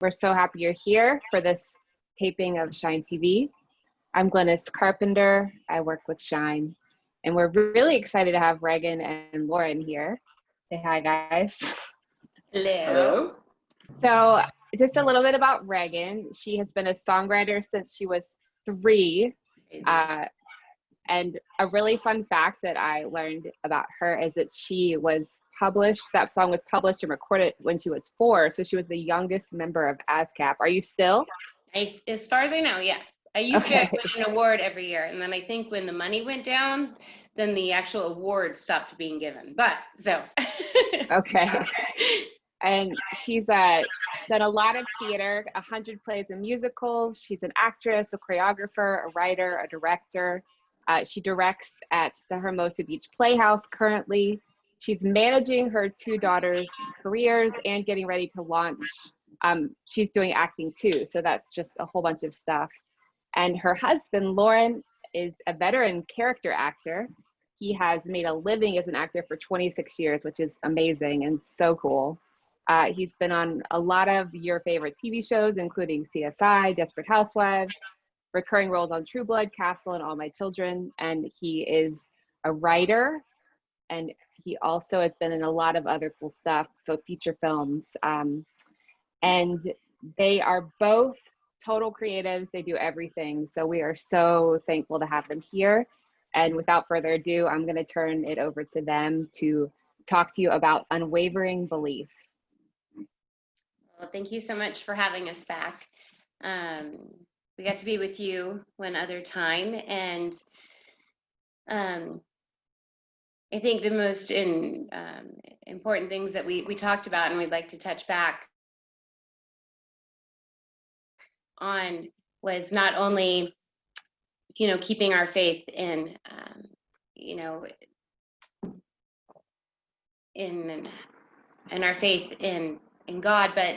We're so happy you're here for this taping of ShineTV. I'm Glynis Carpenter. I work with Shine, and we're really excited to have Regan and Lorin here. Say hi, guys. Hello. So just a little bit about Regan. She has been a songwriter since she was 3. And a really fun fact that I learned about her is that that song was published and recorded when she was 4. So she was the youngest member of ASCAP. Are you still? As far as I know, yes. I used to win an award every year. And then I think when the money went down, then the actual award stopped being given. But so. Okay. And she's done a lot of theater, 100 plays and musicals. She's an actress, a choreographer, a writer, a director. She directs at the Hermosa Beach Playhouse currently. She's managing her 2 daughters' careers and getting ready to launch. She's doing acting too, so that's just a whole bunch of stuff. And her husband, Lorin, is a veteran character actor. He has made a living as an actor for 26 years, which is amazing and so cool. He's been on a lot of your favorite TV shows, including CSI, Desperate Housewives, recurring roles on True Blood, Castle, and All My Children. And he is a writer, and he also has been in a lot of other cool stuff, so feature films. And they are both total creatives. They do everything. So we are so thankful to have them here. And without further ado, I'm going to turn it over to them to talk to you about Unwavering Belief. Well, thank you so much for having us back. We got to be with you one other time, and I think the most important things that we talked about and we'd like to touch back on was not only, keeping our faith in, in our faith in God, but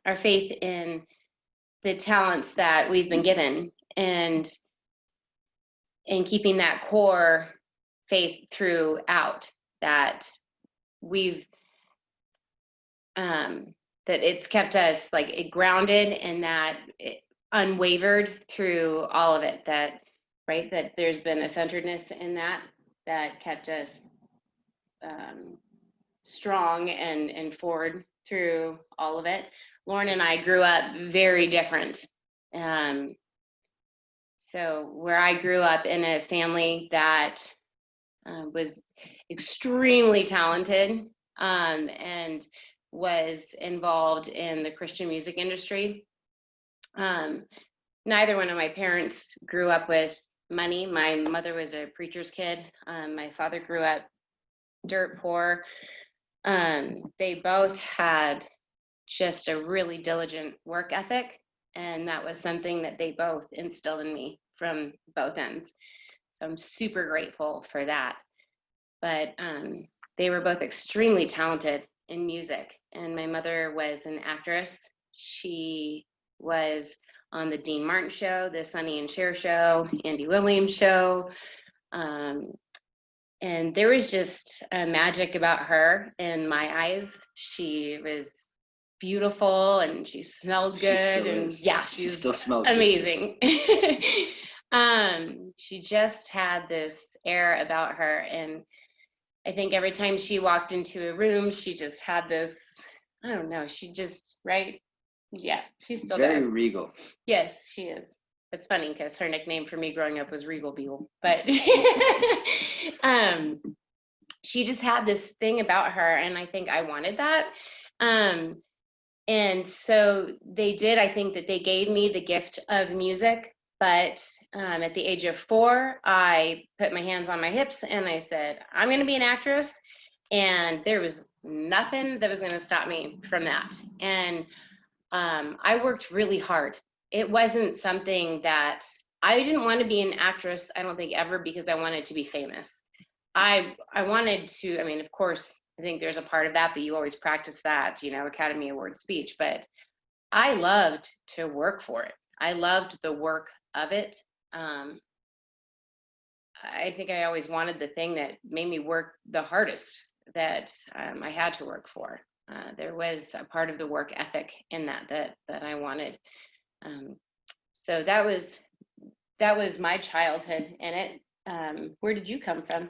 our faith in the talents that we've been given, and keeping that core faith throughout, that we've that it's kept us grounded, and that unwavered through all of it, that there's been a centeredness in that kept us strong and forward through all of it. Lorin and I grew up very different. So where I grew up in a family that was extremely talented and was involved in the Christian music industry. Neither one of my parents grew up with money. My mother was a preacher's kid. My father grew up dirt poor. They both had just a really diligent work ethic, and that was something that they both instilled in me from both ends. So I'm super grateful for that. But they were both extremely talented in music, and my mother was an actress. She was on the Dean Martin Show, the Sonny and Cher Show, Andy Williams Show. And there was just a magic about her in my eyes. She was beautiful, and she smelled good, and yeah, she still smells amazing. She just had this air about her, and I think every time she walked into a room, she just had this, I don't know, she just, yeah, she still very does. regal. Yes, she is. It's funny because her nickname for me growing up was Regal Beagle, but she just had this thing about her, and I think I wanted that. And so they did. I think that they gave me the gift of music, but at the age of 4, I put my hands on my hips and I said, I'm going to be an actress, and there was nothing that was going to stop me from that. And I worked really hard. It wasn't something that I didn't want to be an actress, I don't think, ever, because I wanted to be famous. I wanted to, of course, I think there's a part of that you always practice that, Academy Award speech, but I loved to work for it. I loved the work of it. I think I always wanted the thing that made me work the hardest, that I had to work for. there was a part of the work ethic in that I wanted. So that was my childhood in it. Where did you come from?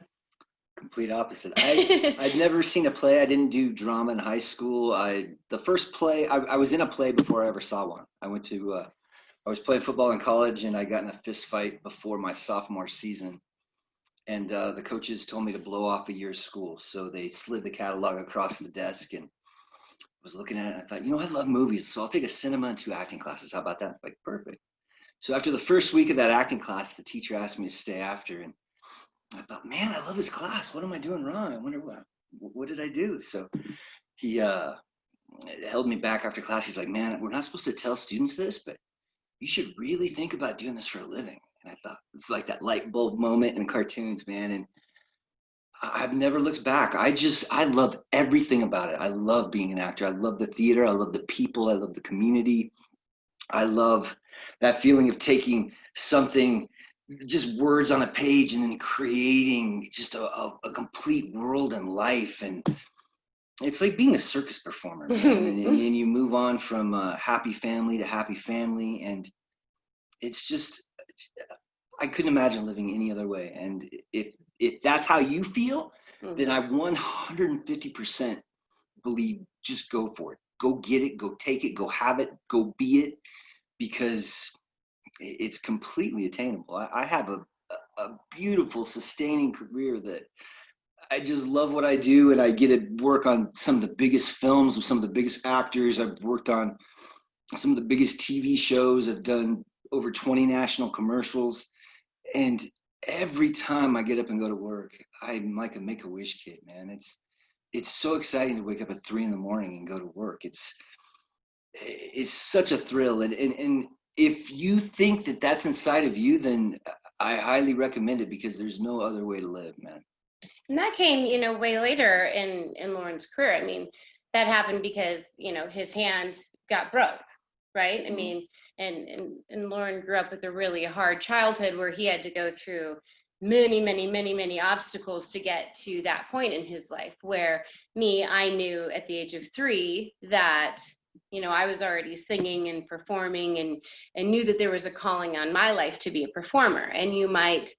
Complete opposite. I'd never seen a play. I didn't do drama in high school. The first play, I was in a play before I ever saw one. I was playing football in college, and I got in a fist fight before my sophomore season. And the coaches told me to blow off a year's school. So they slid the catalog across the desk, and I was looking at it, and I thought, I love movies, so I'll take a cinema and 2 acting classes. How about that? Like, perfect. So after the first week of that acting class, the teacher asked me to stay after, and I thought, man, I love this class. What am I doing wrong? I wonder what did I do? So he held me back after class. He's like, man, we're not supposed to tell students this, but you should really think about doing this for a living. And I thought, it's like that light bulb moment in cartoons, man. And I've never looked back. I love everything about it. I love being an actor. I love the theater. I love the people. I love the community. I love that feeling of taking something, just words on a page, and then creating just a complete world and life. And it's like being a circus performer, man. and you move on from happy family to happy family. And it's just, I couldn't imagine living any other way. And if that's how you feel, then I 150% believe just go for it. Go get it, go take it, go have it, go be it, because it's completely attainable. I have a beautiful, sustaining career that I just love what I do, and I get to work on some of the biggest films with some of the biggest actors. I've worked on some of the biggest TV shows. I've done over 20 national commercials, and every time I get up and go to work, I'm like a Make-A-Wish kid, man. It's so exciting to wake up at 3 a.m. and go to work. It's such a thrill, and if you think that that's inside of you, then I highly recommend it, because there's no other way to live, man. And that came, way later in Lorin's career. I mean, that happened because, his hand got broke, right? I mean, and Lorin grew up with a really hard childhood where he had to go through many obstacles to get to that point in his life, where I knew at the age of 3 that I was already singing and performing, and knew that there was a calling on my life to be a performer. And you might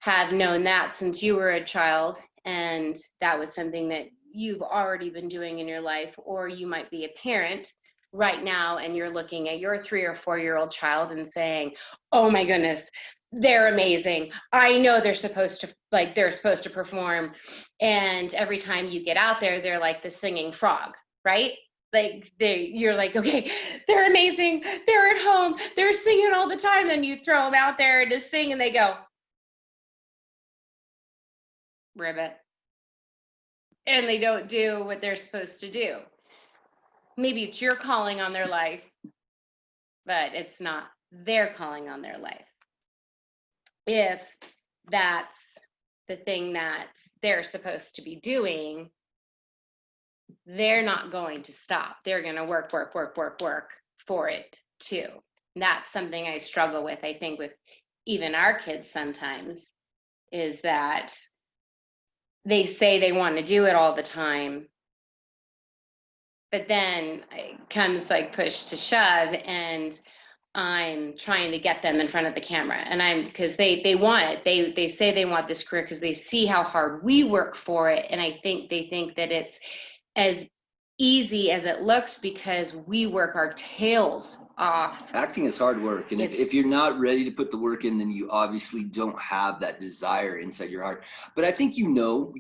have known that since you were a child, and that was something that you've already been doing in your life. Or you might be a parent right now, and you're looking at your 3 or 4-year-old child and saying, oh my goodness, they're amazing. I know they're supposed to perform. And every time you get out there, they're like the singing frog, right? Like you're like, okay, they're amazing. They're at home. They're singing all the time. Then you throw them out there to sing, and they go, ribbit. And they don't do what they're supposed to do. Maybe it's your calling on their life, but it's not their calling on their life. If that's the thing that they're supposed to be doing, they're not going to stop. They're going to work for it too. And that's something I struggle with, I think, with even our kids sometimes, is that they say they want to do it all the time, but then it comes like push to shove, and I'm trying to get them in front of the camera, and because they want it. They say they want this career because they see how hard we work for it, and I think they think that it's as easy as it looks because we work our tails off. Acting is hard work, and if you're not ready to put the work in, then you obviously don't have that desire inside your heart. But I think you know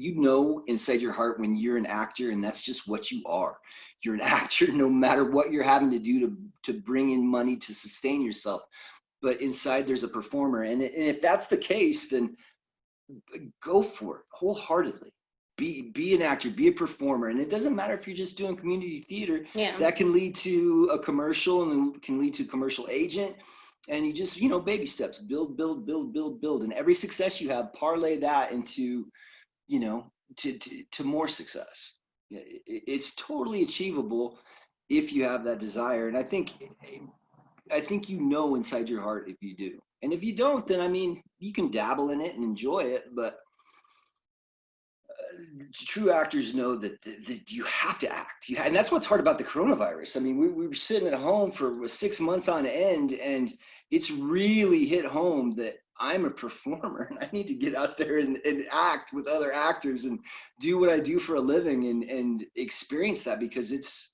inside your heart when you're an actor, and that's just what you are. You're an actor no matter what you're having to do to bring in money to sustain yourself. But inside there's a performer, and if that's the case, then go for it wholeheartedly. Be an actor, be a performer. And it doesn't matter if you're just doing community theater. Yeah. That can lead to a commercial, and then can lead to a commercial agent. And you just, baby steps, build. And every success you have, parlay that into, to more success. It's totally achievable if you have that desire. And I think inside your heart if you do. And if you don't, then, you can dabble in it and enjoy it, but true actors know that you have to act. And that's what's hard about the coronavirus. I mean, we were sitting at home for 6 months on end, and it's really hit home that I'm a performer and I need to get out there and act with other actors and do what I do for a living and experience that, because it's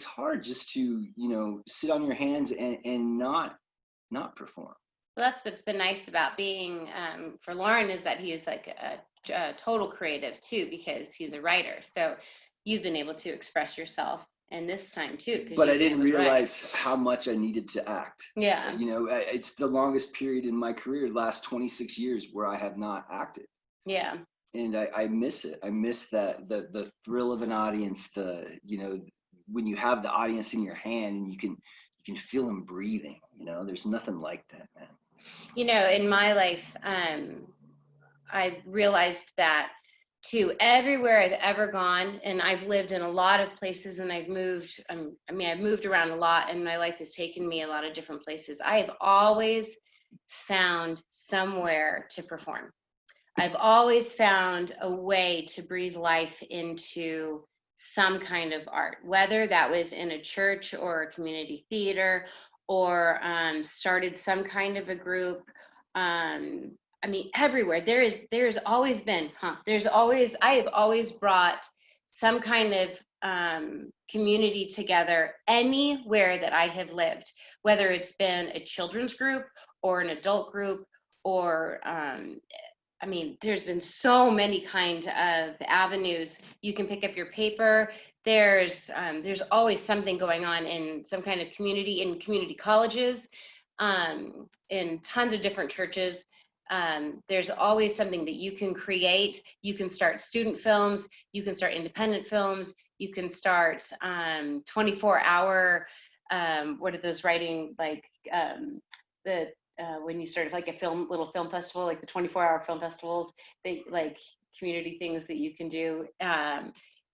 hard just to, sit on your hands and not perform. Well, that's what's been nice about being for Lorin, is that he is like a total creative too, because he's a writer. So you've been able to express yourself, and this time too. But I didn't realize how much I needed to act. Yeah. It's the longest period in my career, last 26 years, where I have not acted. Yeah. And I miss it. I miss that the thrill of an audience. When you have the audience in your hand and you can feel them breathing. There's nothing like that, man. In my life, I've realized that to everywhere I've ever gone, and I've lived in a lot of places, and I've moved, I've moved around a lot, and my life has taken me a lot of different places. I have always found somewhere to perform. I've always found a way to breathe life into some kind of art, whether that was in a church or a community theater, or started some kind of a group. Everywhere there's always been, I have always brought some kind of community together anywhere that I have lived, whether it's been a children's group or an adult group, or there's been so many kind of avenues. You can pick up your paper. There's always something going on in some kind of community, in community colleges, in tons of different churches. There's always something that you can create. You can start student films. You can start independent films. You can start 24-hour, what are those writing, like when you start like a little film festival, like the 24-hour film festivals, they like community things that you can do.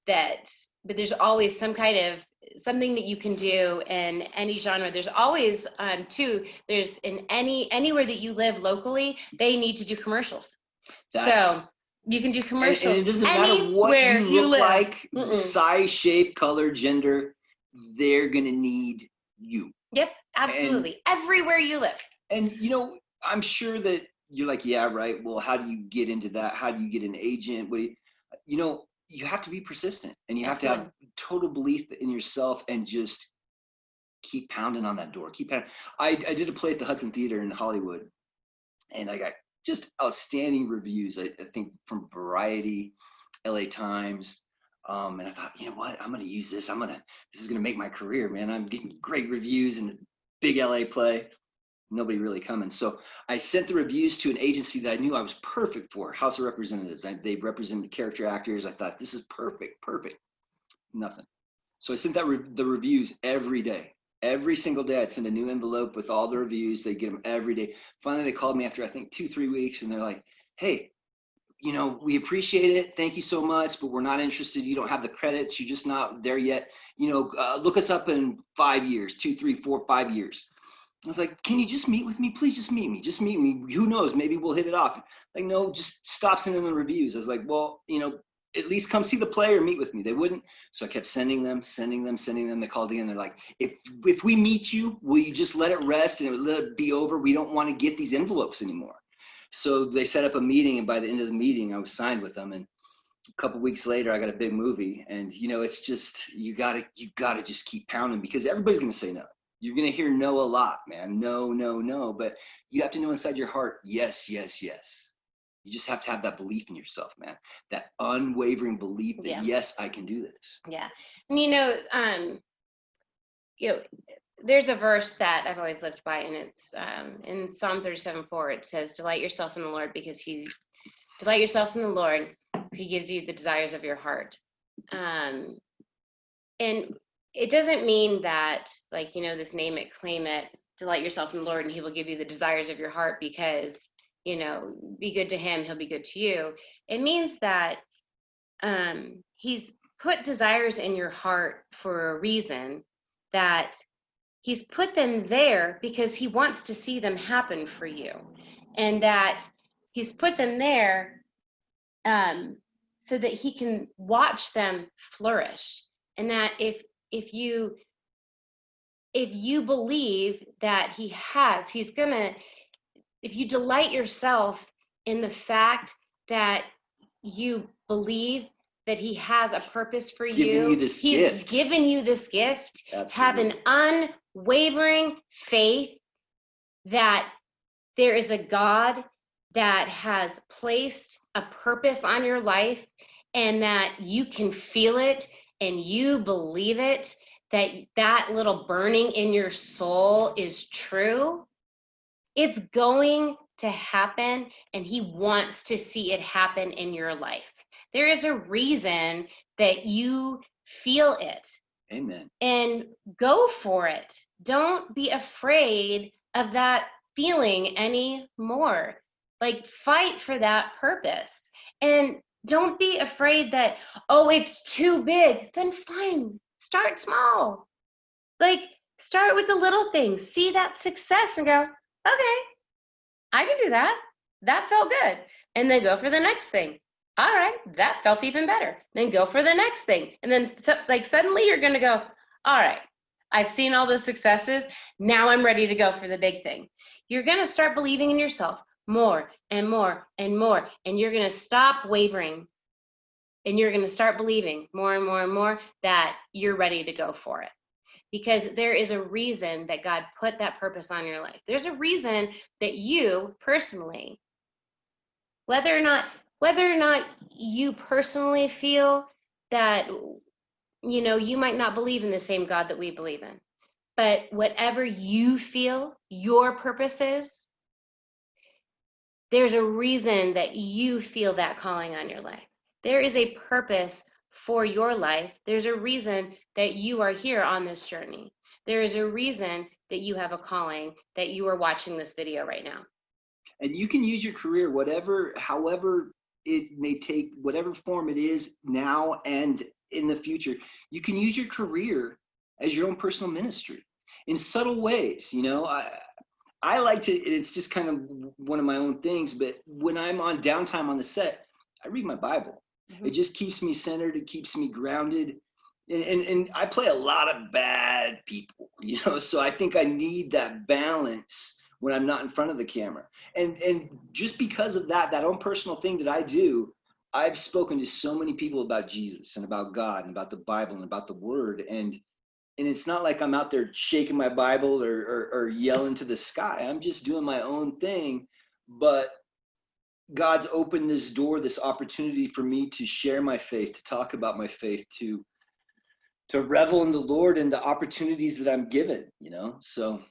But there's always some kind of something that you can do in any genre. There's always there's in anywhere that you live locally, they need to do commercials. So you can do commercials. And it doesn't matter what you look like, size, shape, color, gender, they're gonna need you. Yep, absolutely. Everywhere you live. And I'm sure that you're like, yeah, right. Well, how do you get into that? How do you get an agent? You have to be persistent, and you have to have total belief in yourself, and just keep pounding on that door. Keep pounding. I did a play at the Hudson Theater in Hollywood, and I got just outstanding reviews. I think from Variety, LA Times, and I thought, you know what? I'm going to use this. This is going to make my career, man. I'm getting great reviews in a big LA play. Nobody really coming. So I sent the reviews to an agency that I knew I was perfect for, House of Representatives. They represented character actors. I thought, this is perfect. Nothing. So I sent the reviews every day. Every single day I'd send a new envelope with all the reviews. They get them every day. Finally, they called me after, I think, 2-3 weeks, and they're like, hey, we appreciate it. Thank you so much, but we're not interested. You don't have the credits. You're just not there yet. Look us up in 5 years, 2, 3, 4, 5 years. I was like, can you just meet with me? Please just meet me. Just meet me. Who knows? Maybe we'll hit it off. Like, no, just stop sending them reviews. I was like, well, at least come see the play or meet with me. They wouldn't. So I kept sending them. They called again. They're like, if we meet you, will you just let it rest and let it be over? We don't want to get these envelopes anymore. So they set up a meeting, and by the end of the meeting, I was signed with them. And a couple weeks later, I got a big movie. And, it's just, you gotta just keep pounding, because everybody's going to say no. You're going to hear no a lot, man. No. But you have to know inside your heart, yes. You just have to have that belief in yourself, man. That unwavering belief that, yes, I can do this. Yeah. And, there's a verse that I've always lived by, and it's in Psalm 37:4. It says, delight yourself in the Lord, because He gives you the desires of your heart. And it doesn't mean that, like, this name it, claim it, delight yourself in the Lord and He will give you the desires of your heart, because, be good to Him, He'll be good to you. It means that He's put desires in your heart for a reason, that He's put them there because He wants to see them happen for you. And that He's put them there so that he can watch them flourish. And that if you believe that if you delight yourself in the fact that you believe that he has a purpose for you, he's given you this gift. Absolutely. Have an unwavering faith that there is a God that has placed a purpose on your life, and that you can feel it and you believe it, that little burning in your soul is true. It's going to happen, and he wants to see it happen in your life. There is a reason that you feel it. Amen. And go for it. Don't be afraid of that feeling anymore. Like, fight for that purpose. And don't be afraid that, oh, it's too big. Then fine, start small. Like, start with the little things. See that success and go, okay, I can do that. That felt good. And then go for the next thing. All right, that felt even better. Then go for the next thing. And then suddenly you're going to go, all right, I've seen all the successes. Now I'm ready to go for the big thing. You're going to start believing in yourself more and more and more. And you're going to stop wavering. And you're going to start believing more and more and more that you're ready to go for it. Because there is a reason that God put that purpose on your life. There's a reason that you personally, whether or not you personally feel that, you might not believe in the same God that we believe in, but whatever you feel your purpose is, there's a reason that you feel that calling on your life. There is a purpose for your life. There's a reason that you are here on this journey. There is a reason that you have a calling, that you are watching this video right now. And you can use your career, however it may take, whatever form it is now and in the future. You can use your career as your own personal ministry in subtle ways. I like to, it's just kind of one of my own things, but when I'm on downtime on the set, I read my Bible. Mm-hmm. It just keeps me centered. It keeps me grounded. And I play a lot of bad people, so I think I need that balance when I'm not in front of the camera. And just because of that own personal thing that I do, I've spoken to so many people about Jesus and about God and about the Bible and about the Word. And it's not like I'm out there shaking my Bible or yelling to the sky. I'm just doing my own thing. But God's opened this door, this opportunity for me to share my faith, to talk about my faith, to revel in the Lord and the opportunities that I'm given, So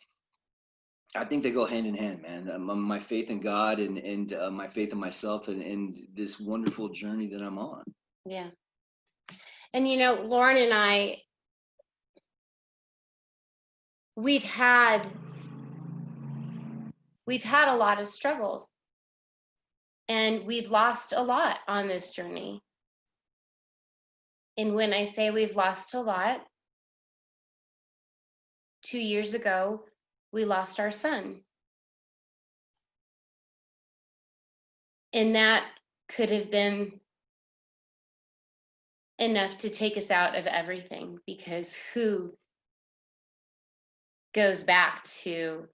I think they go hand in hand, man. My faith in God and my faith in myself and this wonderful journey that I'm on. Yeah. And Lorin and I, we've had a lot of struggles, and we've lost a lot on this journey. And when I say we've lost a lot, 2 years ago, we lost our son. And that could have been enough to take us out of everything, because who goes back to,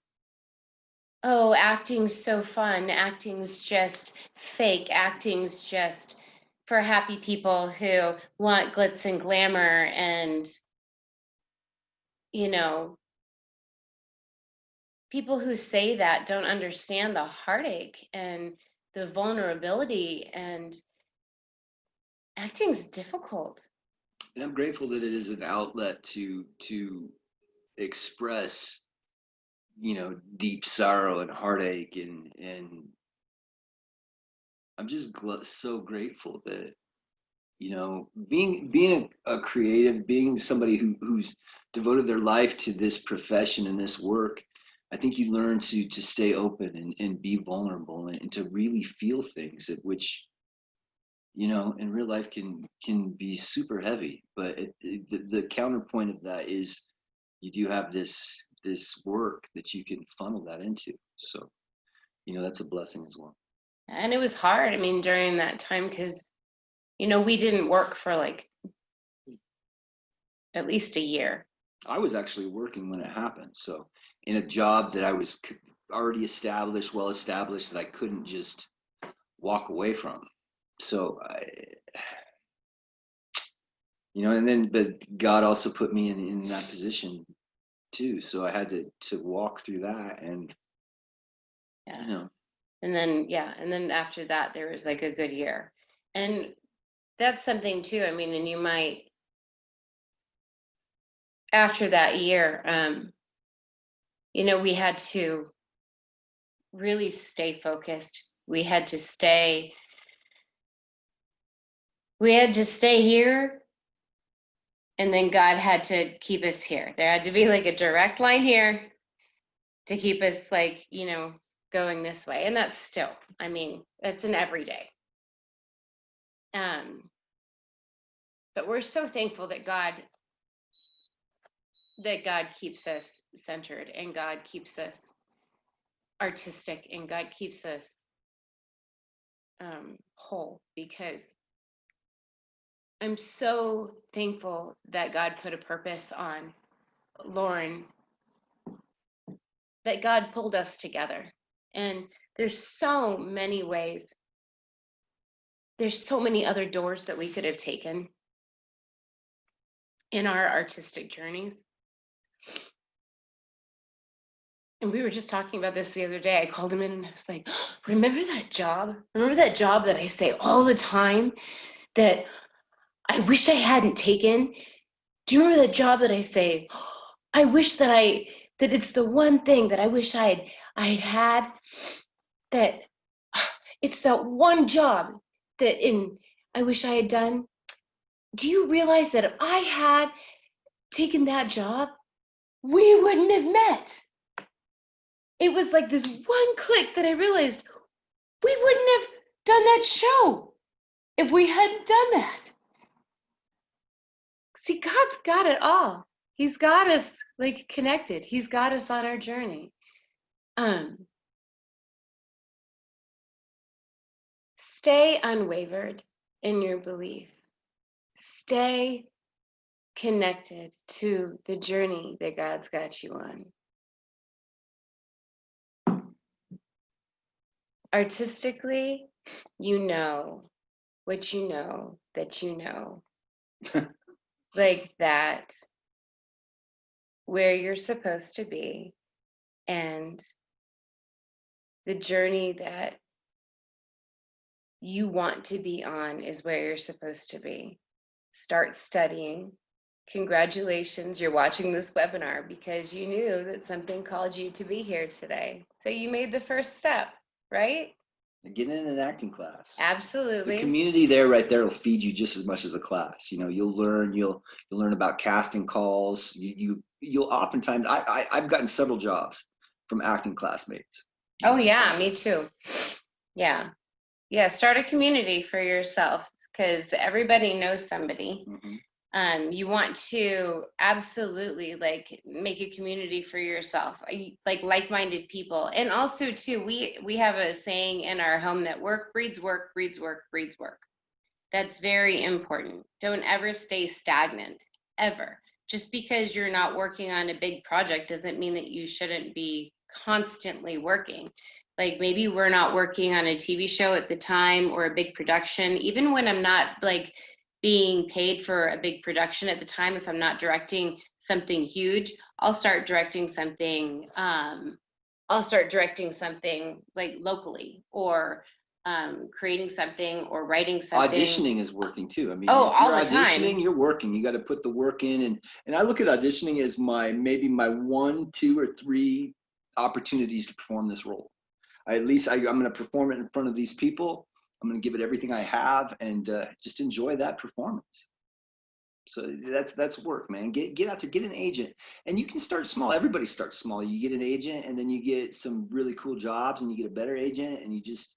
oh, acting's so fun, acting's just fake, acting's just for happy people who want glitz and glamour, and people who say that don't understand the heartache and the vulnerability, and acting's difficult. And I'm grateful that it is an outlet to express, deep sorrow and heartache, and I'm just so grateful that, being a creative, being somebody who's devoted their life to this profession and this work, I think you learn to stay open and be vulnerable and to really feel things which, in real life can be super heavy. But the counterpoint of that is you do have this work that you can funnel that into. So, that's a blessing as well. And it was hard, during that time, because, you know, we didn't work for like at least a year. I was actually working when it happened. So in a job that I was already established, well established, that I couldn't just walk away from. So and then, but God also put me in that position too. So I had to walk through that, and And then after that, there was like a good year. And that's something too. I mean, and you might, after that year, we had to really stay focused. We had to stay here. And then God had to keep us here. There had to be like a direct line here to keep us like, going this way. And that's still, I mean, that's an everyday. But we're so thankful that God keeps us centered, and God keeps us artistic, and God keeps us whole, because I'm so thankful that God put a purpose on Lorin, that God pulled us together. And there's so many ways. There's so many other doors that we could have taken in our artistic journeys. And we were just talking about this the other day. I called him in and I was like, remember that job? Remember that job that I say all the time that I wish I hadn't taken? Do you remember that job that I say, I wish that it's the one thing that I wish I'd had, that it's that one job that I wish I had done? Do you realize that if I had taken that job, we wouldn't have met? It was like this one click that I realized we wouldn't have done that show if we hadn't done that. See, God's got it all. He's got us like connected. He's got us on our journey. Stay unwavered in your belief. Stay connected to the journey that God's got you on. Artistically, you know what you know that you know. Like that, where you're supposed to be, and the journey that you want to be on is where you're supposed to be. Start studying. Congratulations, you're watching this webinar because you knew that something called you to be here today. So you made the first step, right? Get in an acting class. Absolutely. The community right there will feed you just as much as the class. You'll learn about casting calls. You'll oftentimes, I've gotten several jobs from acting classmates. Oh yeah, me too. Yeah. Start a community for yourself, because everybody knows somebody. Mm-hmm. You want to absolutely make a community for yourself, like-minded people. And also too, we have a saying in our home that work breeds work, breeds work, breeds work. That's very important. Don't ever stay stagnant, ever. Just because you're not working on a big project doesn't mean that you shouldn't be constantly working. Like maybe we're not working on a TV show at the time or a big production. Even when I'm not being paid for a big production at the time, if I'm not directing something huge, I'll start directing something locally, or creating something, or writing something. Auditioning is working too. I mean, all the auditioning, time. You're working. You got to put the work in, and I look at auditioning as maybe my 1, 2, or 3 opportunities to perform this role. I'm going to perform it in front of these people. I'm going to give it everything I have, and just enjoy that performance. So that's work, man. Get out there, get an agent, and you can start small. Everybody starts small. You get an agent, and then you get some really cool jobs, and you get a better agent, and you just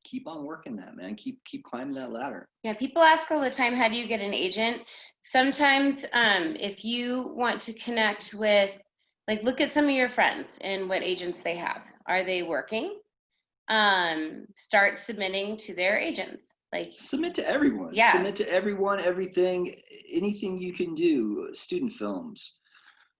keep on working that, man. Keep climbing that ladder. Yeah, people ask all the time, how do you get an agent? Sometimes, if you want to connect with, look at some of your friends and what agents they have. Are they working? Start submitting to their agents. Like, submit to everyone. Yeah. Submit to everyone, everything, anything you can do. Student films,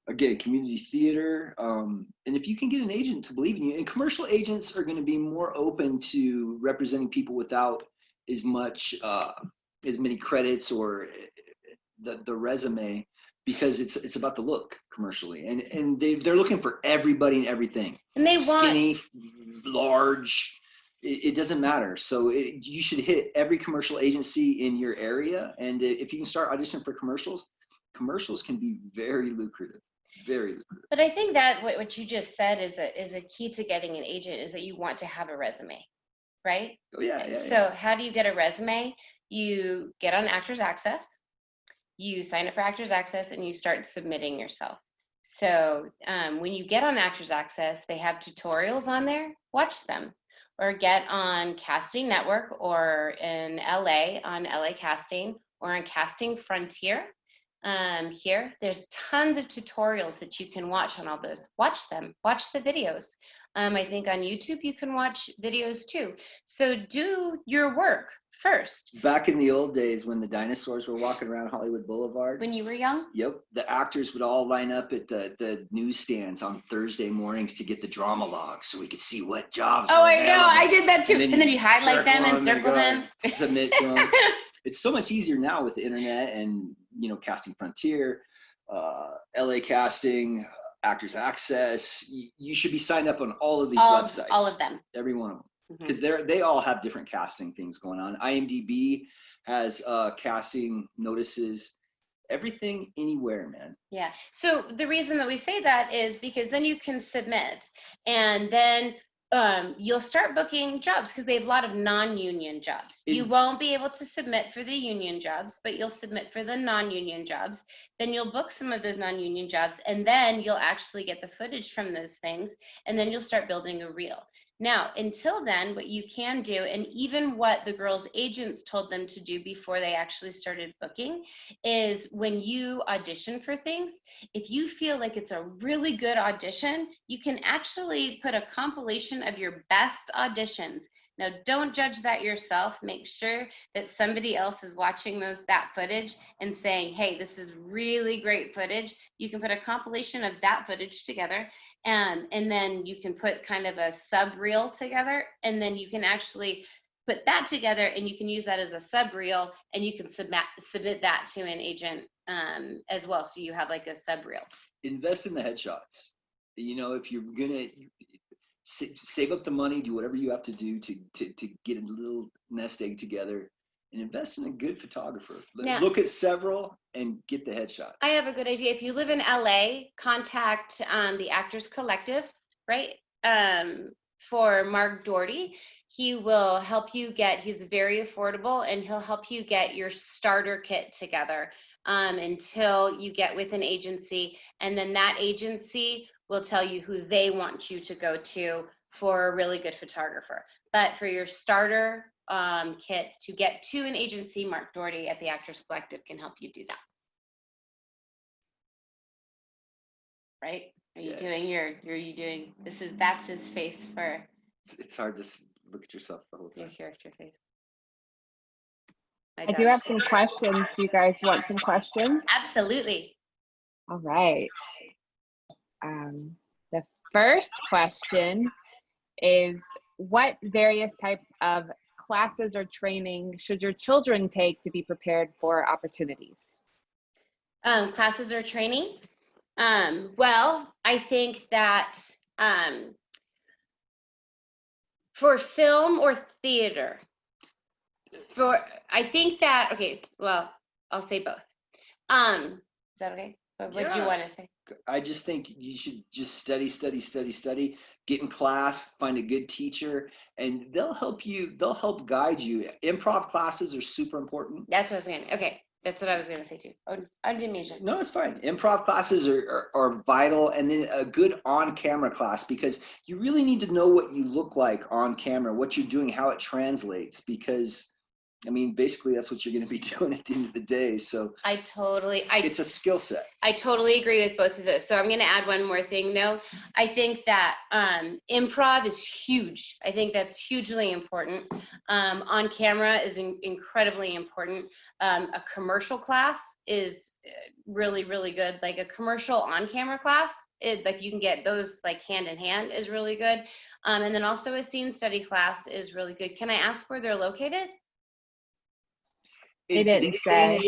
again, community theater. And if you can get an agent to believe in you, and commercial agents are going to be more open to representing people without as much, as many credits or the resume, because it's about the look commercially, and they're looking for everybody and everything. and they want, Skinny, large, it doesn't matter. So you should hit every commercial agency in your area, and if you can start auditioning for commercials can be very lucrative, very lucrative. but I think that what you just said is a key to getting an agent, is that you want to have a resume, right? Oh yeah. So how do you get a resume? You get on Actors Access, you sign up for Actors Access, and you start submitting yourself. So when you get on Actors Access, they have tutorials on there. Watch them, or get on Casting Network, or in LA on LA Casting, or on Casting Frontier. Here, there's tons of tutorials that you can watch on all those. Watch them, watch the videos. I think on YouTube you can watch videos too. So do your work first. Back in the old days when the dinosaurs were walking around Hollywood Boulevard. When you were young? Yep, the actors would all line up at the newsstands on Thursday mornings to get the drama log, so we could see what jobs. Oh, were I know, available. I did that too. And then you highlight them and circle them. Submit to them. It's so much easier now with the internet and, you know, Casting Frontier, LA Casting, Actors Access. You should be signed up on all of these websites. All of them. Every one of them. Because they all have different casting things going on. IMDb has casting notices. Everything, anywhere, man. Yeah. So the reason that we say that is because then you can submit, and then you'll start booking jobs, because they have a lot of non-union jobs. You won't be able to submit for the union jobs, but you'll submit for the non-union jobs. Then you'll book some of those non-union jobs, and then you'll actually get the footage from those things, and then you'll start building a reel. Now, until then, what you can do, and even what the girls' agents told them to do before they actually started booking, is when you audition for things, if you feel like it's a really good audition, you can actually put a compilation of your best auditions. Now, don't judge that yourself. Make sure that somebody else is watching that footage and saying, hey, this is really great footage. You can put a compilation of that footage together. And then you can put kind of a sub reel together, and then you can actually put that together, and you can use that as a sub reel, and you can submit that to an agent as well. So you have like a sub reel. Invest in the headshots. You know, if you're gonna save up the money, do whatever you have to do to get a little nest egg together, and invest in a good photographer. Now, look at several and get the headshots. I have a good idea. If you live in LA, contact the Actors Collective, right? For Mark Doherty. He will help you he's very affordable, and he'll help you get your starter kit together until you get with an agency. And then that agency will tell you who they want you to go to for a really good photographer. But for your starter kit to get to an agency, Mark Doherty at the Actors Collective can help you do that. Right? Are you doing that's his face for. It's hard to look at yourself the whole time. Your character face. I do have some questions. Do you guys want some questions? Absolutely. All right. The first question is, what various types of classes or training should your children take to be prepared for opportunities? Classes or training? Well, I think that for film or theater, well, I'll say both. Is that okay? What do you want to say? I just think you should just study, get in class, find a good teacher, and they'll help guide you. Improv classes are super important. That's what I was saying. Okay. That's what I was going to say too. Oh, I didn't mention. No, it's fine. Improv classes are vital, and then a good on-camera class, because you really need to know what you look like on camera, what you're doing, how it translates, because I mean, basically that's what you're going to be doing at the end of the day. So it's a skill set. I totally agree with both of those. So I'm going to add one more thing though. I think that improv is huge. I think that's hugely important. On camera is incredibly important. A commercial class is really, really good. Like a commercial on camera class, like you can get those like hand in hand is really good. And then also a scene study class is really good. Can I ask where they're located? They didn't say.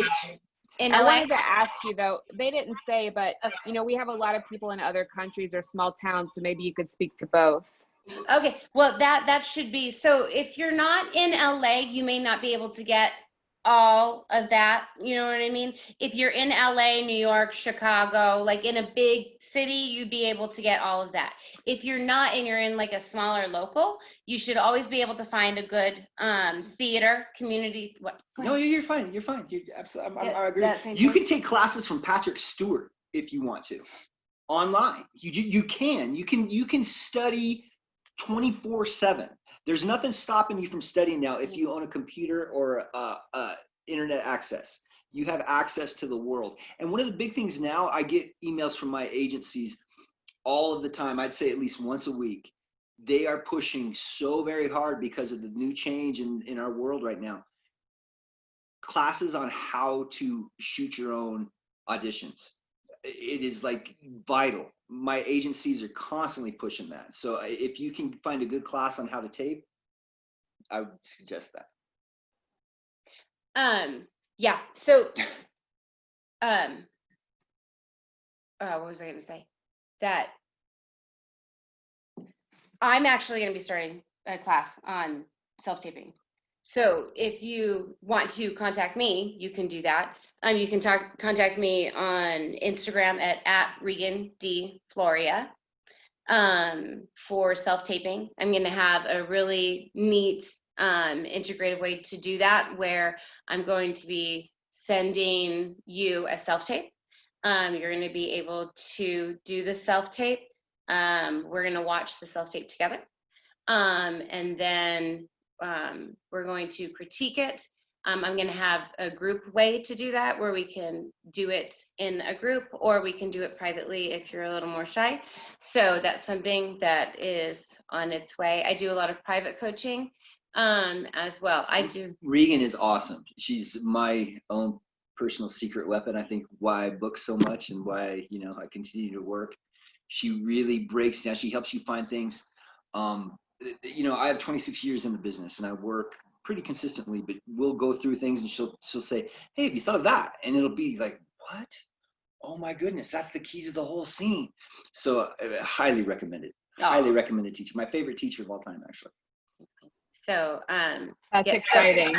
In I LA? wanted to ask you though, they didn't say, but you know, we have a lot of people in other countries or small towns, so maybe you could speak to both. Okay, well that should be, so if you're not in LA, you may not be able to get all of that, you know what I mean? If you're in LA, New York, Chicago, like in a big city, you'd be able to get all of that. If you're not and you're in like a smaller local, you should always be able to find a good theater community. What? No, you're fine. You're fine. You're absolutely. I agree. That same You thing? can take classes from Patrick Stewart if you want to, online. You can study 24/7. There's nothing stopping you from studying now if you own a computer or internet access. You have access to the world. And one of the big things now, I get emails from my agencies all of the time. I'd say at least once a week. They are pushing so very hard because of the new change in our world right now. Classes on how to shoot your own auditions. It is like vital. My agencies are constantly pushing that. So if you can find a good class on how to tape, I would suggest that. Yeah, so what was I going to say? That I'm actually going to be starting a class on self-taping. So if you want to contact me, you can do that. You can contact me on Instagram at Regan D Floria for self-taping. I'm going to have a really neat integrated way to do that, where I'm going to be sending you a self-tape. You're going to be able to do the self-tape. We're going to watch the self-tape together. And then we're going to critique it. I'm going to have a group way to do that, where we can do it in a group, or we can do it privately if you're a little more shy. So that's something that is on its way. I do a lot of private coaching as well. I do. Regan is awesome. She's my own personal secret weapon. I think why I book so much and why, you know, I continue to work. She really breaks down. She helps you find things. You know, I have 26 years in the business and I work pretty consistently, but we'll go through things and she'll say, hey, have you thought of that? And it'll be like, what? Oh my goodness, that's the key to the whole scene. So I highly recommend it. Highly recommended teacher. My favorite teacher of all time, actually. So that's exciting.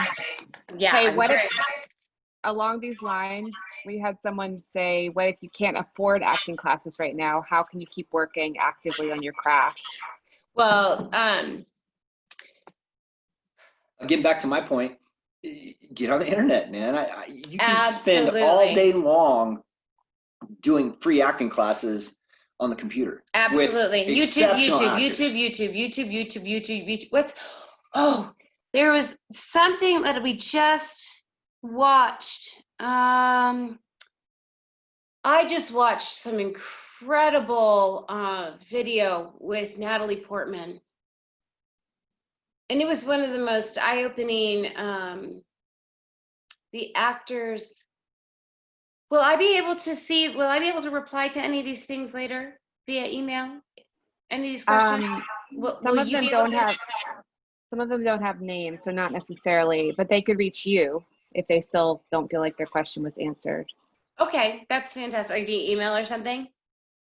Yeah. Hey, what if, along these lines, we had someone say, what if you can't afford acting classes right now? How can you keep working actively on your craft? Well, getting back to my point, get on the internet, man. You can Absolutely. spend all day long doing free acting classes on the computer. Absolutely. YouTube. What's, oh, there was something that we just watched. I just watched some incredible video with Natalie Portman. And it was one of the most eye-opening, the actors. Will I be able to reply to any of these things later via email? Any of these questions? Some of them don't have names, so not necessarily, but they could reach you if they still don't feel like their question was answered. Okay, that's fantastic. Like via email or something?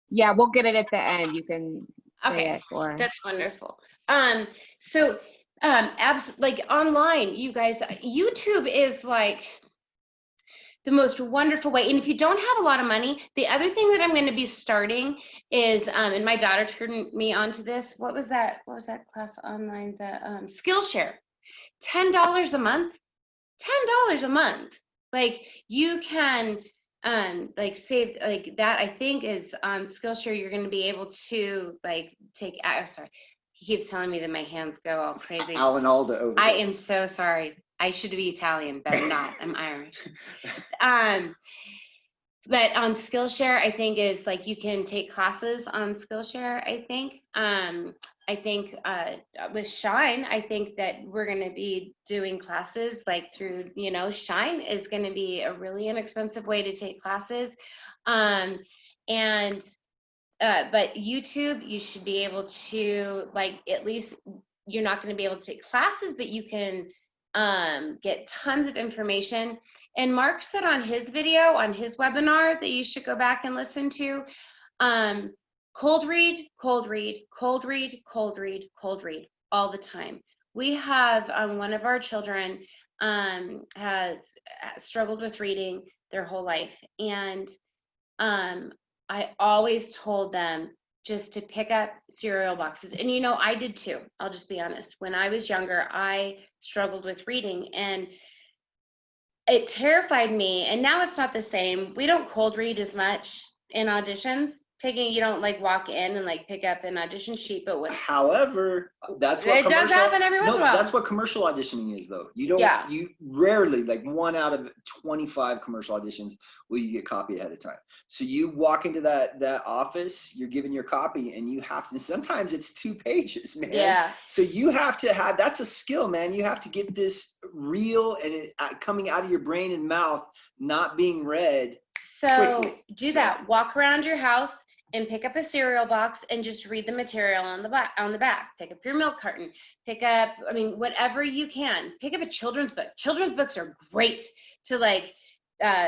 Yeah, we'll get it at the end. You can say it, or that's wonderful. So like online, you guys, YouTube is like the most wonderful way. And if you don't have a lot of money, the other thing that I'm going to be starting is, and my daughter turned me onto this. What was that class online? The Skillshare. $10 a month. $10 a month. Like you can like save like that. I think is on Skillshare. You're going to be able to like take. Oh, sorry. He keeps telling me that my hands go all crazy. Alan Alda over I there. am so sorry. I should be Italian, but I'm not. I'm Irish. But on Skillshare, I think is like you can take classes on Skillshare, I think. I think with Shine, I think that we're going to be doing classes like through, you know, Shine is going to be a really inexpensive way to take classes. But YouTube, you should be able to, like, at least you're not going to be able to take classes, but you can get tons of information. And Mark said on his video, on his webinar that you should go back and listen to, cold read, cold read, cold read, cold read, cold read all the time. We have one of our children has struggled with reading their whole life. And I always told them just to pick up cereal boxes. And, you know, I did too. I'll just be honest. When I was younger, I struggled with reading and it terrified me. And now it's not the same. We don't cold read as much in auditions. You don't like walk in and like pick up an audition sheet, but what? However, that's what it does happen every once in a while. That's what commercial auditioning is, though. You don't. You rarely, like 1 out of 25 commercial auditions, will you get copy ahead of time. So you walk into that office, you're given your copy, and you have to. Sometimes it's 2 pages, man. Yeah. So you have to have. That's a skill, man. You have to get this real and it coming out of your brain and mouth, not being read. So quickly. That. Walk around your house and pick up a cereal box and just read the material on the back. Pick up your milk carton. Pick up, I mean, whatever you can. Pick up a children's book. Children's books are great to like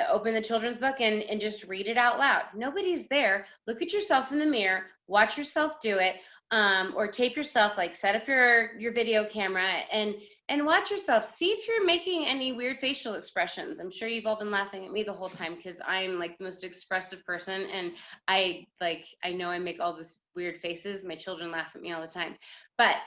open the children's book and just read it out loud. Nobody's there. Look at yourself in the mirror. Watch yourself do it. Or tape yourself. Like set up your video camera and watch yourself. See if you're making any weird facial expressions. I'm sure you've all been laughing at me the whole time because I'm like the most expressive person, and I know I make all these weird faces. My children laugh at me all the time, but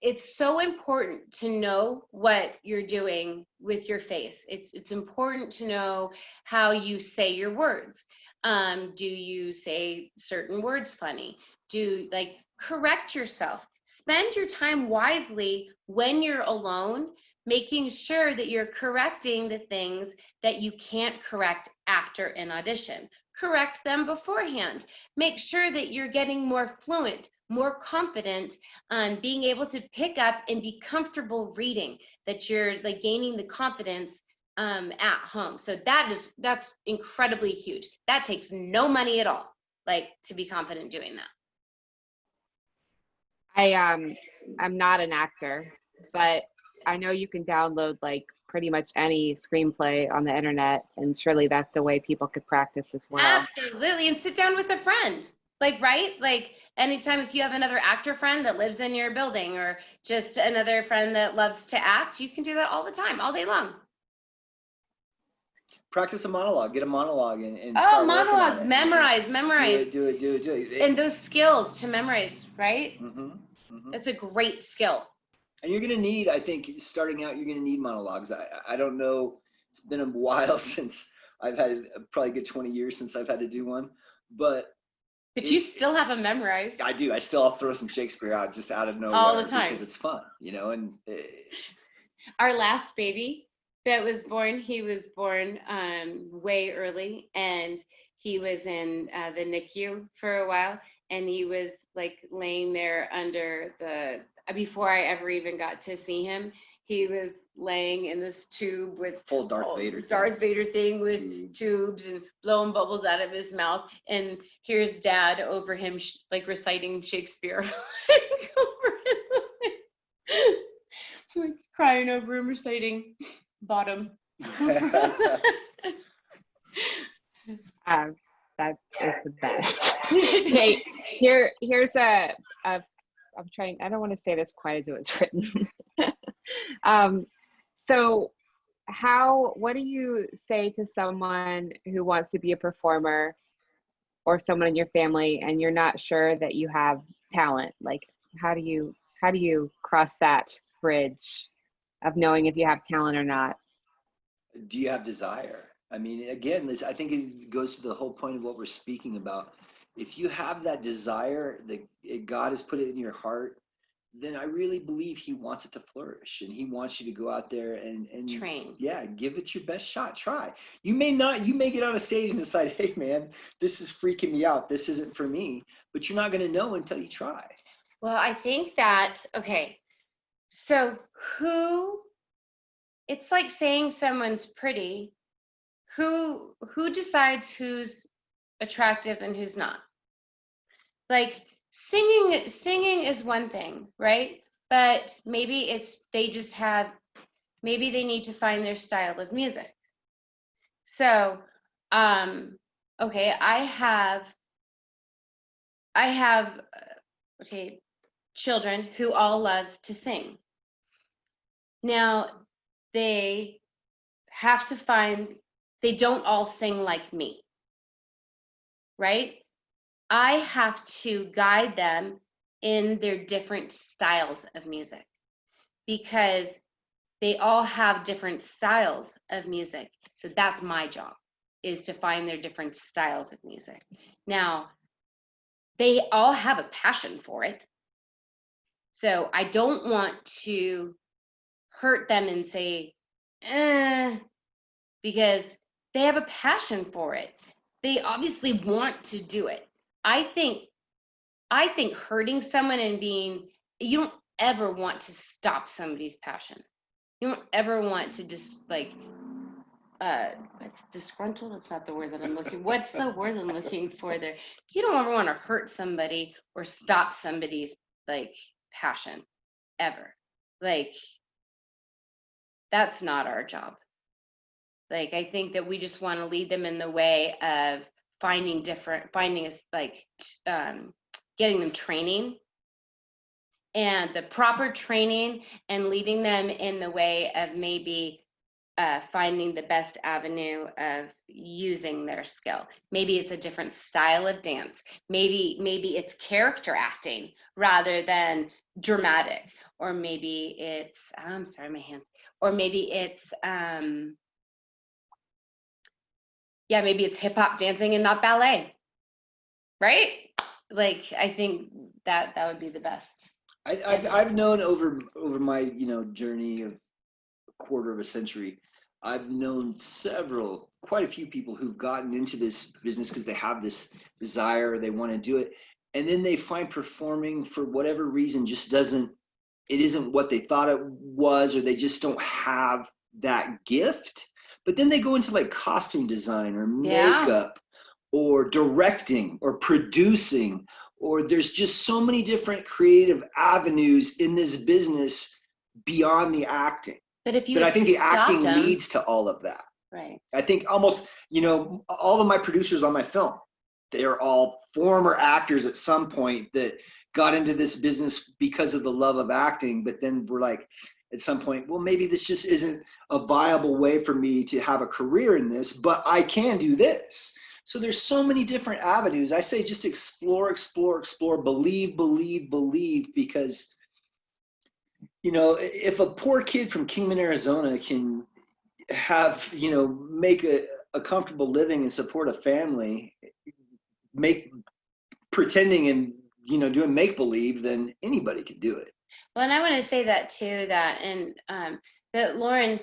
it's so important to know what you're doing with your face. It's important to know how you say your words. Do you say certain words funny? Correct yourself. Spend your time wisely when you're alone, making sure that you're correcting the things that you can't correct after an audition. Correct them beforehand. Make sure that you're getting more fluent, more confident, being able to pick up and be comfortable reading, that you're like gaining the confidence at home. So that's incredibly huge. That takes no money at all, like to be confident doing that. I'm not an actor, but I know you can download like pretty much any screenplay on the internet, and surely that's the way people could practice as well. Absolutely, and sit down with a friend. Like anytime if you have another actor friend that lives in your building or just another friend that loves to act, you can do that all the time, all day long. Practice a monologue, get a monologue and monologues, memorize. Do it. And those skills to memorize, right? Mm-hmm. That's a great skill. And you're going to need, I think, starting out, you're going to need monologues. I don't know. It's been a while since I've had, probably a good 20 years since I've had to do one. But you still have them memorized. I do. I still I'll throw some Shakespeare out just out of nowhere. All the time. Because it's fun, you know. And our last baby that was born, he was born way early. And he was in the NICU for a while. And he was like laying there under before I ever even got to see him, he was laying in this tube with full Darth Vader thing with tubes and blowing bubbles out of his mouth. And here's Dad over him, like reciting Shakespeare, like crying over him, reciting Bottom. That is the best. Okay, here's I'm trying, I don't want to say this quite as it was written. So what do you say to someone who wants to be a performer or someone in your family and you're not sure that you have talent? Like, how do you cross that bridge of knowing if you have talent or not? Do you have desire? I mean, again, I think it goes to the whole point of what we're speaking about. If you have that desire, that God has put it in your heart, then I really believe he wants it to flourish, and he wants you to go out there and train. Yeah, give it your best shot. Try. You may get on a stage and decide, hey man, this is freaking me out. This isn't for me, but you're not going to know until you try. Well, I think that, okay, so it's like saying someone's pretty. Who decides who's attractive and who's not? Like singing is one thing, right? But maybe maybe they need to find their style of music. So, okay, I have children who all love to sing. Now, they don't all sing like me, right? I have to guide them in their different styles of music, because they all have different styles of music. So that's my job, is to find their different styles of music. Now, they all have a passion for it. So I don't want to hurt them and say, because they have a passion for it. They obviously want to do it. I think hurting someone and you don't ever want to stop somebody's passion. You don't ever want to just like, it's disgruntled. That's not the word that I'm looking. What's the word I'm looking for there? You don't ever want to hurt somebody or stop somebody's like passion, ever. Like, that's not our job. Like, I think that we just want to lead them in the way of getting them training, and the proper training, and leading them in the way of maybe finding the best avenue of using their skill. Maybe it's a different style of dance. Maybe it's character acting rather than dramatic, or maybe it's, I'm sorry, my hands, or maybe it's, maybe it's hip hop dancing and not ballet, right? Like, I think that would be the best. I've known over my journey of a quarter of a century, I've known quite a few people who've gotten into this business because they have this desire, they want to do it, and then they find performing for whatever reason just isn't what they thought it was, or they just don't have that gift. But then they go into like costume design or makeup or directing or producing, or there's just so many different creative avenues in this business beyond the acting. But I think the acting leads to all of that. Right. I think almost, all of my producers on my film, they're all former actors at some point that got into this business because of the love of acting, but then we're like, at some point, well, maybe this just isn't a viable way for me to have a career in this, but I can do this. So there's so many different avenues. I say just explore, believe, because, if a poor kid from Kingman, Arizona can have, make a comfortable living and support a family, pretending and, doing make-believe, then anybody can do it. Well, and I want to say that too, that Lorin,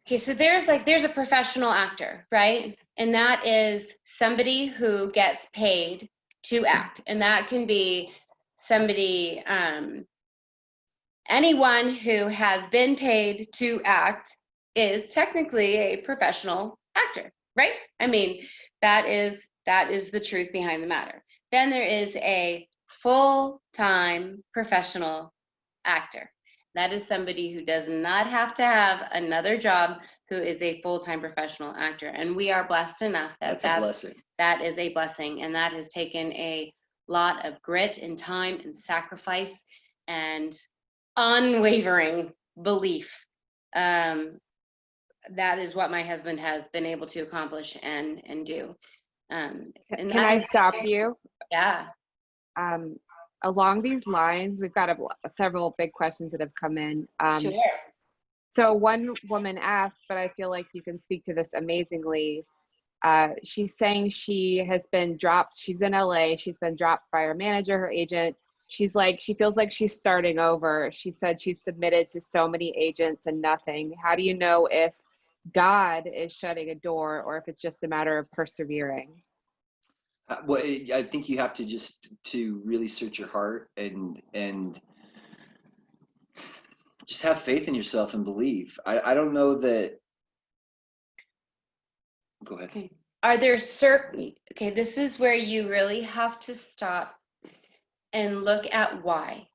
okay, so there's a professional actor, right? And that is somebody who gets paid to act. And that can be somebody, anyone who has been paid to act is technically a professional actor, right? I mean, that is the truth behind the matter. Then there is a full-time professional actor. That is somebody who does not have to have another job, who is a full-time professional actor. And we are blessed enough that that's a blessing. That is a blessing. And that has taken a lot of grit and time and sacrifice and unwavering belief. That is what my husband has been able to accomplish and do. Can I stop you? Yeah. Along these lines, we've got several big questions that have come in. Sure. So one woman asked, but I feel like you can speak to this amazingly. She's saying she has been dropped. She's in LA. She's been dropped by her manager, her agent, She's like, she feels like she's starting over. She said she's submitted to so many agents and nothing. How do you know if God is shutting a door or if it's just a matter of persevering? Well, I think you have to to really search your heart and just have faith in yourself and believe. I don't know that. Go ahead. Okay. Are there certain, okay, this is where you really have to stop and look at why.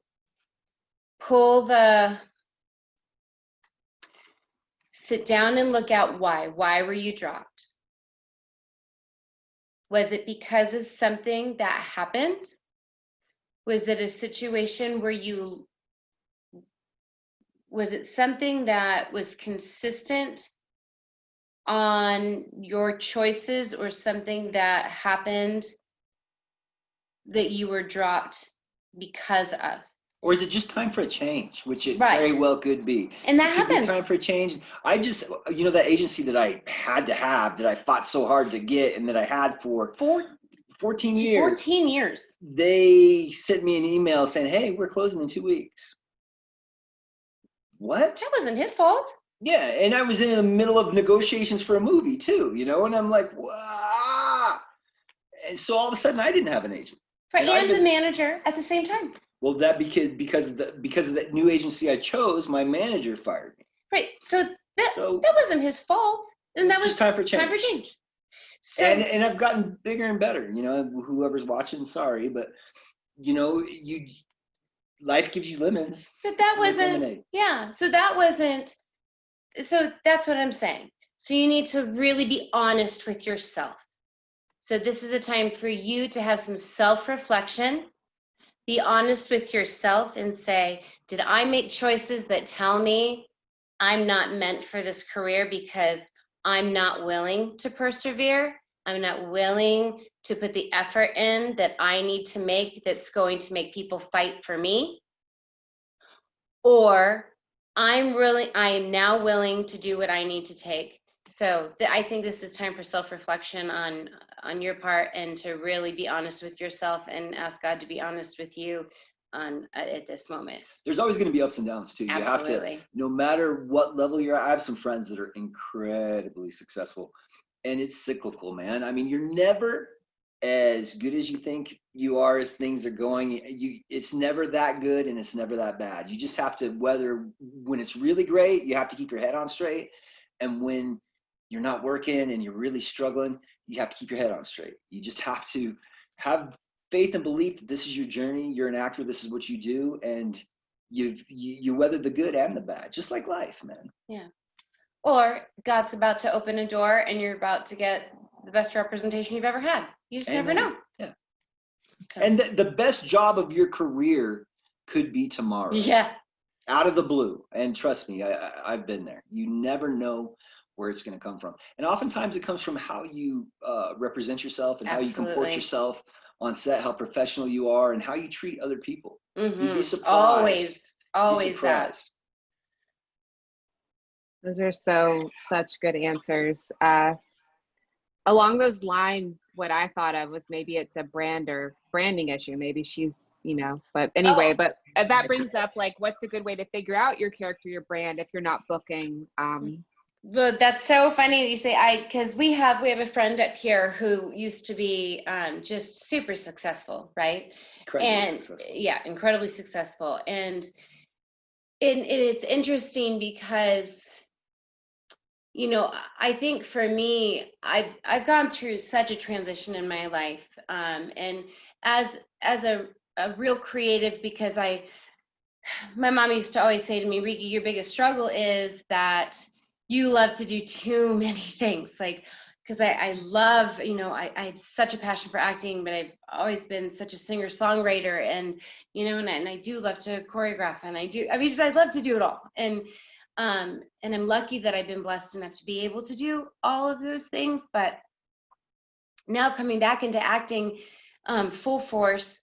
Sit down and look at why. Why were you dropped? Was it because of something that happened? Was it a situation where was it something that was consistent on your choices, or something that happened that you were dropped because of? Or is it just time for a change, which it Right. very well could be. And that It could be happens. time for a change. I just, that agency that I had to have, that I fought so hard to get, and that I had for 14 years. 14 years. They sent me an email saying, "Hey, we're closing in 2 weeks." What? That wasn't his fault. Yeah, and I was in the middle of negotiations for a movie too, and I'm like, wow. And so all of a sudden, I didn't have an agent. Right, and the manager at the same time. Well, that because of that new agency I chose, my manager fired me. Right, so that wasn't his fault, and that was just time for change. Time for change. So, and I've gotten bigger and better. Whoever's watching, sorry, but life gives you lemons. But that wasn't. Yeah, so that wasn't. So that's what I'm saying. So you need to really be honest with yourself. So this is a time for you to have some self-reflection. Be honest with yourself and say, did I make choices that tell me I'm not meant for this career because I'm not willing to persevere? I'm not willing to put the effort in that I need to make that's going to make people fight for me? Or I am now willing to do what I need to take. So I think this is time for self-reflection on your part, and to really be honest with yourself and ask God to be honest with you at this moment. There's always going to be ups and downs too. Absolutely. You have to, no matter what level you're at. I have some friends that are incredibly successful, and it's cyclical, man. I mean, you're never as good as you think you are as things are going. It's never that good and it's never that bad. You just have to when it's really great, you have to keep your head on straight. And when you're not working and you're really struggling, you have to keep your head on straight. You just have to have faith and belief that this is your journey. You're an actor. This is what you do. And you weather the good and the bad, just like life, man. Yeah. Or God's about to open a door and you're about to get the best representation you've ever had. You just never know. Yeah. So. And the best job of your career could be tomorrow. Yeah. Out of the blue. And trust me, I've been there. You never know where it's going to come from. And oftentimes it comes from how you represent yourself and Absolutely. how you comport yourself on set, how professional you are, and how you treat other people. Mm-hmm. You'd be surprised. Always that. Those are such good answers. Along those lines, what I thought of was maybe it's a branding issue. Maybe she's, but anyway, but that brings up like, what's a good way to figure out your character, your brand, if you're not booking? Well, that's so funny that you say because we have a friend up here who used to be just super successful, right? Incredibly successful. And it's interesting because I think for me, I've gone through such a transition in my life, and as a real creative, because my mom used to always say to me, Riki, your biggest struggle is that you love to do too many things, like, because I love, I had such a passion for acting, but I've always been such a singer-songwriter, and and I do love to choreograph, and I love to do it all, and I'm lucky that I've been blessed enough to be able to do all of those things. But now coming back into acting full force,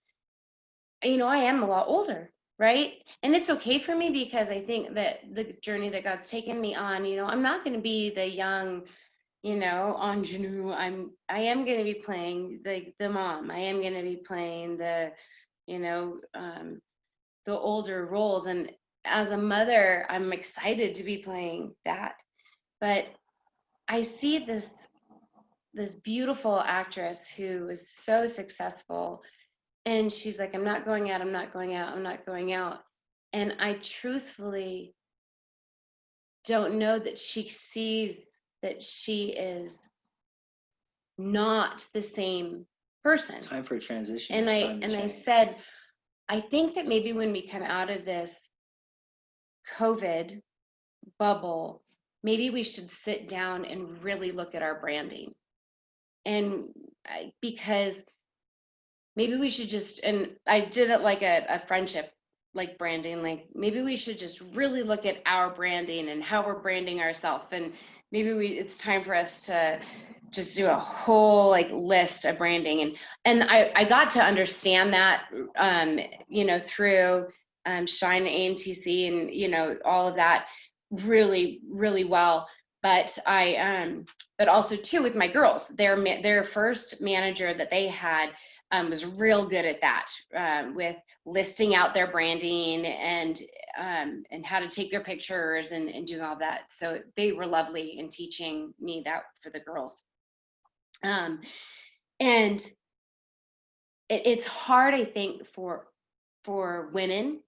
I am a lot older, right? And it's okay for me because I think that the journey that God's taken me on, I'm not going to be the young, ingenue. I am going to be playing the mom. I am going to be playing the you know, the older roles. And as a mother, I'm excited to be playing that. But I see this beautiful actress who is so successful, and she's like, I'm not going out, I'm not going out, I'm not going out. And I truthfully don't know that she sees that she is not the same person. Time for a transition. And I said, I think that maybe when we come out of this COVID bubble, maybe we should sit down and really look at our branding. And because maybe we should just, and I did it like a friendship, like branding, like maybe we should just really look at our branding and how we're branding ourselves. And maybe it's time for us to just do a whole like list of branding. And I got to understand that, you know, through Shine AMTC and, you know, all of that really, really well. But but also too with my girls, their first manager that they had was real good at that, with listing out their branding and how to take their pictures and doing all that. So they were lovely in teaching me that for the girls. And it's hard, I think, for women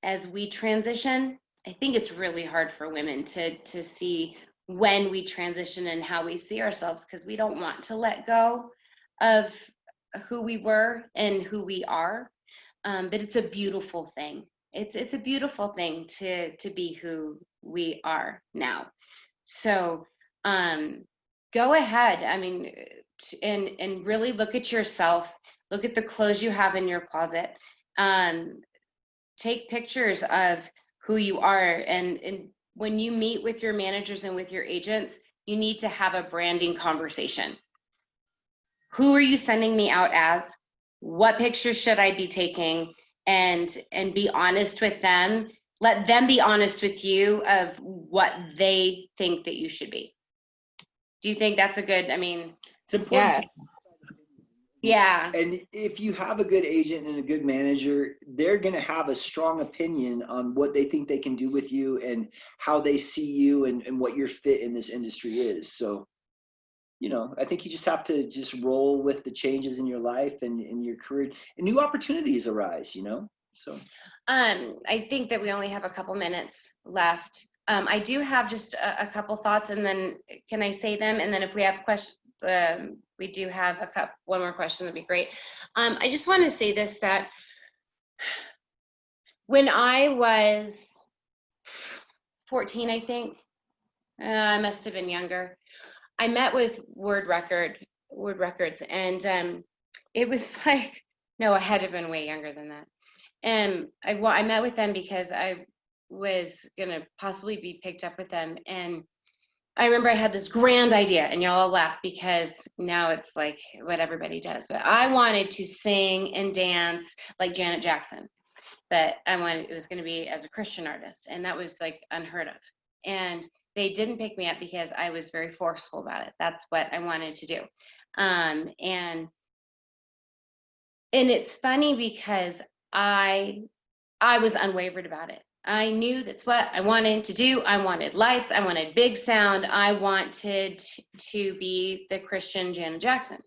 as we transition. I think it's really hard for women to see when we transition and how we see ourselves, because we don't want to let go of who we were and who we are. But it's a beautiful thing. It's a beautiful thing to be who we are now. So go ahead. I mean, and really look at yourself. Look at the clothes you have in your closet. Take pictures of who you are. And when you meet with your managers and with your agents, you need to have a branding conversation. Who are you sending me out as? What pictures should I be taking? And be honest with them. Let them be honest with you of what they think that you should be. Do you think that's a good, I mean? It's important. Yes. Yeah. And if you have a good agent and a good manager, they're going to have a strong opinion on what they think they can do with you and how they see you and what your fit in this industry is. So, you know, I think you just have to just roll with the changes in your life and your career, and new opportunities arise, you know? So I think that we only have a couple minutes left. I do have just a couple thoughts, and then can I say them? And then if we have questions, we do have one more question, that'd be great. I just want to say this, that when I was 14, I think, I must have been younger, I met with Word Records, and it was like, no, I had to have been way younger than that. And I met with them because I was gonna possibly be picked up with them. And I remember I had this grand idea, and y'all all laugh because now it's like what everybody does. But I wanted to sing and dance like Janet Jackson. But it was gonna be as a Christian artist, and that was like unheard of. And they didn't pick me up because I was very forceful about it. That's what I wanted to do. And it's funny because I was unwavered about it. I knew that's what I wanted to do. I wanted lights. I wanted big sound. I wanted to be the Christian Janet Jackson.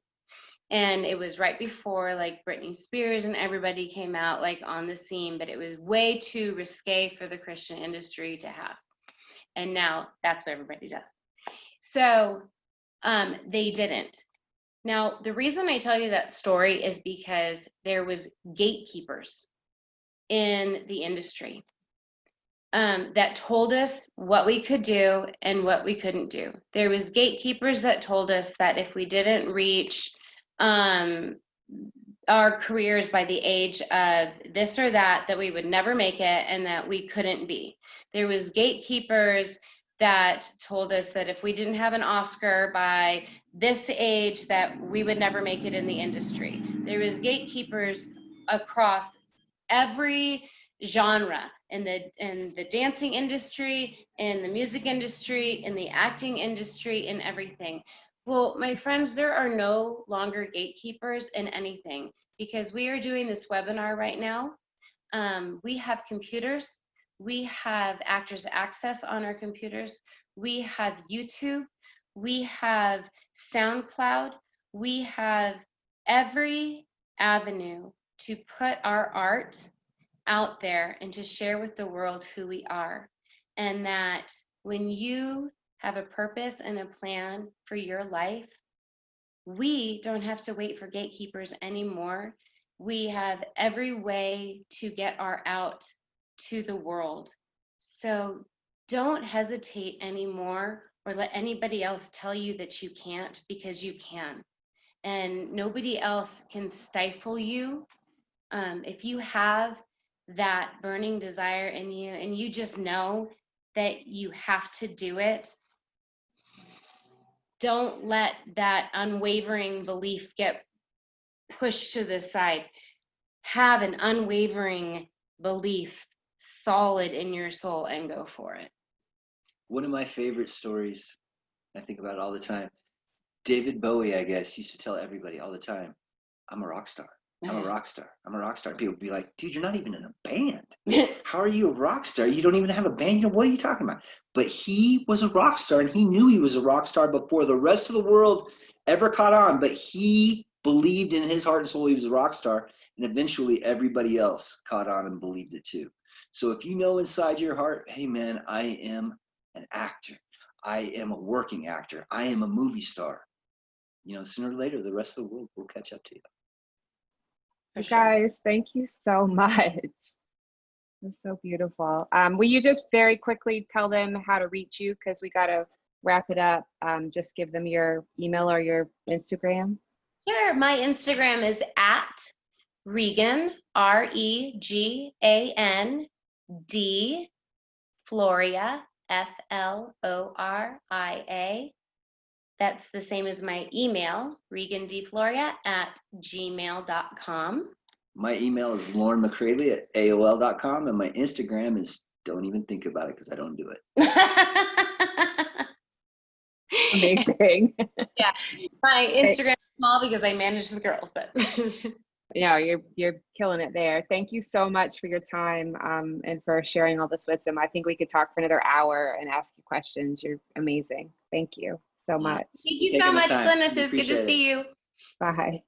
And it was right before like Britney Spears and everybody came out like on the scene, but it was way too risque for the Christian industry to have. And now that's what everybody does. So they didn't. Now, the reason I tell you that story is because there was gatekeepers in the industry that told us what we could do and what we couldn't do. There was gatekeepers that told us that if we didn't reach our careers by the age of this or that we would never make it and that we couldn't be. There was gatekeepers that told us that if we didn't have an Oscar by this age, that we would never make it in the industry. There was gatekeepers across every genre, in the dancing industry, in the music industry, in the acting industry, in everything. Well, my friends, there are no longer gatekeepers in anything. because we are doing this webinar right now. We have computers. We have Actors Access on our computers. We have YouTube. We have SoundCloud. We have every avenue to put our art out there and to share with the world who we are. And that when you have a purpose and a plan for your life, we don't have to wait for gatekeepers anymore. We have every way to get our out to the world. So don't hesitate anymore or let anybody else tell you that you can't, because you can. And nobody else can stifle you. If you have that burning desire in you and you just know that you have to do it, don't let that unwavering belief get pushed to the side. Have an unwavering belief solid in your soul and go for it. One of my favorite stories, I think about it all the time. David Bowie, I guess, used to tell everybody all the time, I'm a rock star. I'm a rock star. I'm a rock star. People would be like, dude, you're not even in a band. How are you a rock star? You don't even have a band. You know, what are you talking about? But he was a rock star, and he knew he was a rock star before the rest of the world ever caught on. But he believed in his heart and soul he was a rock star, and eventually everybody else caught on and believed it too. So if you know inside your heart, hey man, I am an actor. I am a working actor. I am a movie star. You know, sooner or later, the rest of the world will catch up to you. You guys, thank you so much. It's so beautiful. Will you just very quickly tell them how to reach you, because we got to wrap it up. Just give them your email or your Instagram. Sure. My Instagram is at Regan, REGAN D, Floria, FLORIA. That's the same as my email, regandfloria@gmail.com. My email is Lorin McCraley at AOL.com, and my Instagram is, don't even think about it because I don't do it. Amazing. Yeah, my Instagram is small because I manage the girls, but Yeah, you're killing it there. Thank you so much for your time and for sharing all this wisdom. I think we could talk for another hour and ask you questions. You're amazing. Thank you so much. Thank you so much, Glynis. It's good to see you. Bye.